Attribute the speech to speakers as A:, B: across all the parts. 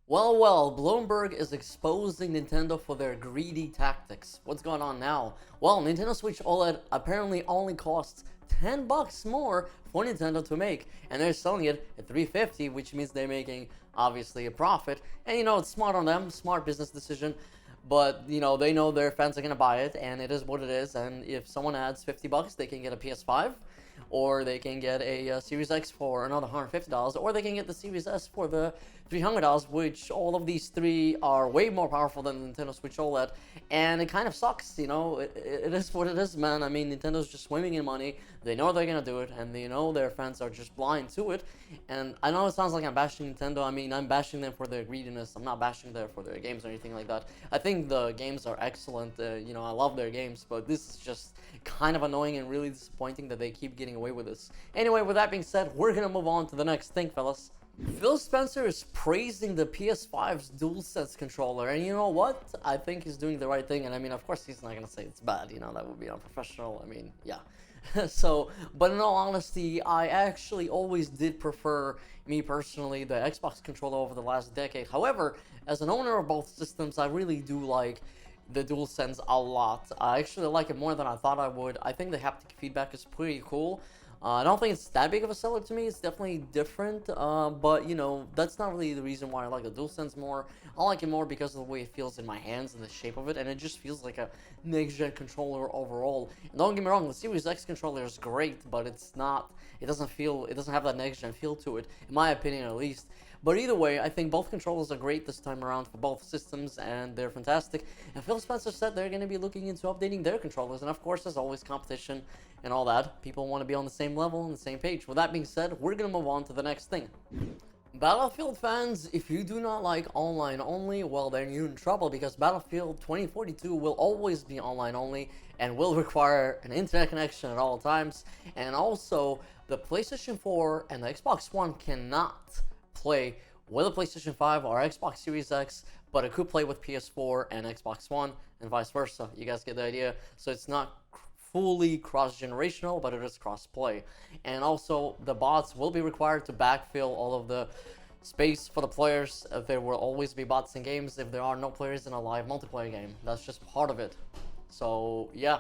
A: Well, Bloomberg is exposing Nintendo for their greedy tactics. What's going on now? Well, Nintendo Switch OLED apparently only costs $10 more for Nintendo to make, and they're selling it at $350, which means they're making obviously a profit. And it's smart on them, smart business decision. But they know their fans are gonna buy it, and it is what it is. And if someone adds $50, they can get a PS5, or they can get a Series X for another $150, or they can get the Series S for the $300, which all of these three are way more powerful than the Nintendo Switch OLED, and it kind of sucks, it is what it is, man. I mean, Nintendo's just swimming in money, they know they're gonna do it, and they know their fans are just blind to it, and I know it sounds like I'm bashing Nintendo. I mean, I'm bashing them for their greediness, I'm not bashing them for their games or anything like that. I think the games are excellent, I love their games, but this is just kind of annoying and really disappointing that they keep getting away with this. Anyway, with that being said, we're gonna move on to the next thing, fellas. Phil Spencer is praising the PS5's Dualsense controller, and you know what? I think he's doing the right thing, and I mean, of course, he's not gonna say it's bad, that would be unprofessional. I mean, yeah. But in all honesty, I actually always did prefer, me personally, the Xbox controller over the last decade. However, as an owner of both systems, I really do like the DualSense a lot. I actually like it more than I thought I would. I think the haptic feedback is pretty cool. I don't think it's that big of a seller to me. It's definitely different, but that's not really the reason why I like the DualSense more. I like it more because of the way it feels in my hands and the shape of it, and it just feels like a next-gen controller overall. And don't get me wrong, the Series X controller is great, but it doesn't have that next-gen feel to it, in my opinion at least. But either way, I think both controllers are great this time around for both systems, and they're fantastic. And Phil Spencer said they're going to be looking into updating their controllers, and of course, there's always competition and all that. People want to be on the same level, on the same page. With that being said, we're going to move on to the next thing. Battlefield fans, if you do not like online only, well, then you're in trouble, because Battlefield 2042 will always be online only and will require an internet connection at all times. And also, the PlayStation 4 and the Xbox One cannot play with a PlayStation 5 or Xbox Series X, but it could play with PS4 and Xbox One, and vice versa. You guys get the idea? So it's not fully cross-generational, but it is cross-play. And also, the bots will be required to backfill all of the space for the players. There will always be bots in games if there are no players in a live multiplayer game. That's just part of it. So yeah,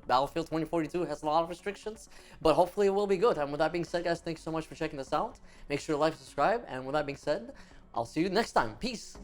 A: Battlefield 2042 has a lot of restrictions, but hopefully it will be good. And with that being said, guys, thanks so much for checking this out. Make sure to like, subscribe, and with that being said, I'll see you next time. Peace!